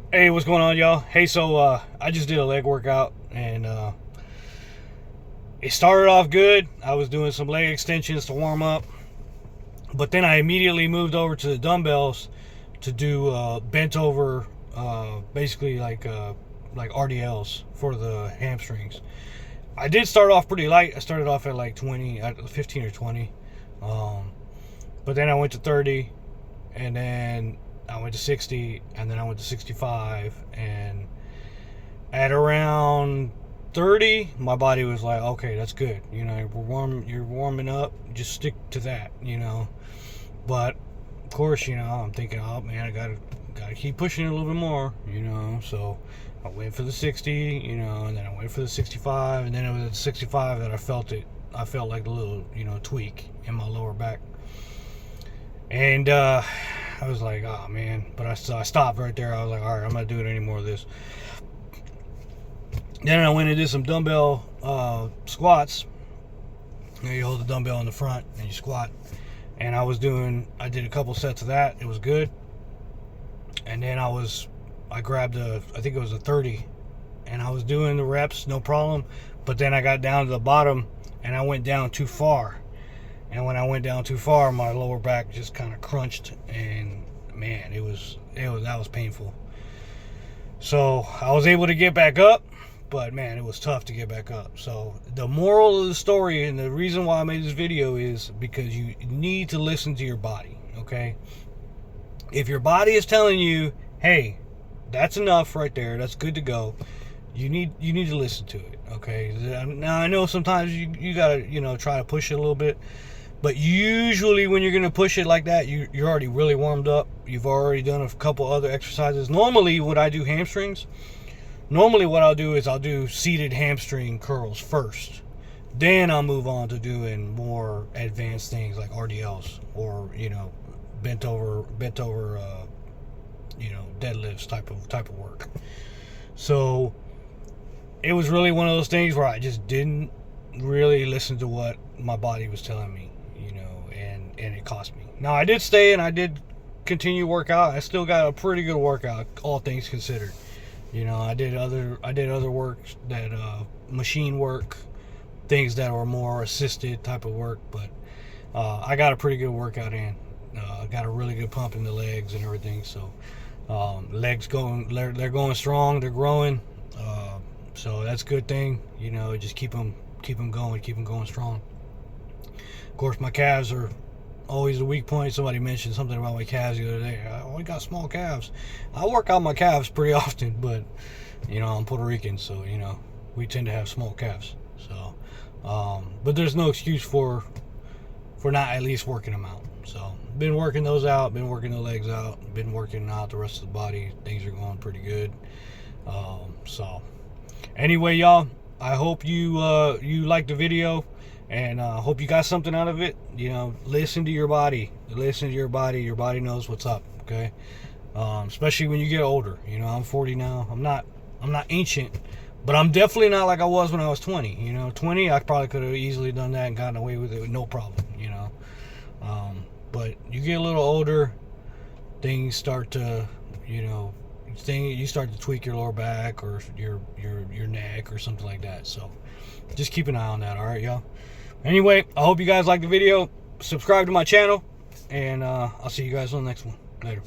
Hey, what's going on, y'all? Hey, so I just did a leg workout, and it started off good. I was doing some leg extensions to warm up, but then I immediately moved over to the dumbbells to do bent over, basically like RDLs for the hamstrings. I did start off pretty light. I started off at like 20, 15 or 20, but then I went to 30, and then I went to 60, and then I went to 65, and at around 30, my body was like, okay, that's good. You're warming up. Just stick to that. But of course, I'm thinking, oh man, I gotta keep pushing it a little bit more. So I went for the 60. And then I went for the 65, and then it was at the 65 that I felt it. I felt like a little, tweak in my lower back, and I was like, oh man. But I stopped right there. I was like, all right, I'm not doing any more of this. Then I went and did some dumbbell squats. You hold the dumbbell in the front and you squat. And I did a couple sets of that. It was good. And then I grabbed I think it was a 30. And I was doing the reps, no problem. But then I got down to the bottom and I went down too far. And when I went down too far, my lower back just kind of crunched. And man, that was painful. So I was able to get back up. But man, it was tough to get back up. So the moral of the story, and the reason why I made this video, is because you need to listen to your body. Okay, if your body is telling you, hey, that's enough right there, that's good to go, you need to listen to it. Okay, now I know sometimes you gotta try to push it a little bit, but usually when you're gonna push it like that, you're already really warmed up. You've already done a couple other exercises. Normally when I do hamstrings, what I'll do is I'll do seated hamstring curls first. Then I'll move on to doing more advanced things like RDLs or bent over deadlifts type of work. So it was really one of those things where I just didn't really listen to what my body was telling me, and it cost me. Now I did stay and I did continue workout. I still got a pretty good workout, all things considered. I did other work that machine work, things that were more assisted type of work, but I got a pretty good workout in. I got a really good pump in the legs and everything. So legs they're going strong, they're growing. So that's a good thing. Just keep them going strong. Of course, my calves are always a weak point. Somebody mentioned something about my calves the other day. I only got small calves. I work out my calves pretty often, but I'm Puerto Rican, so we tend to have small calves. So but there's no excuse for not at least working them out. So been working those out, been working the legs out, been working out the rest of the body. Things are going pretty good. So anyway, y'all, I hope you liked the video. And hope you got something out of it. Listen to your body. Listen to your body. Your body knows what's up. Okay. Especially when you get older. I'm 40 now. I'm not ancient, but I'm definitely not like I was when I was 20. 20, I probably could have easily done that and gotten away with it with no problem. But you get a little older, things start to, you start to tweak your lower back or your neck or something like that. So just keep an eye on that. All right, y'all. Anyway, I hope you guys liked the video. Subscribe to my channel, and I'll see you guys on the next one. Later.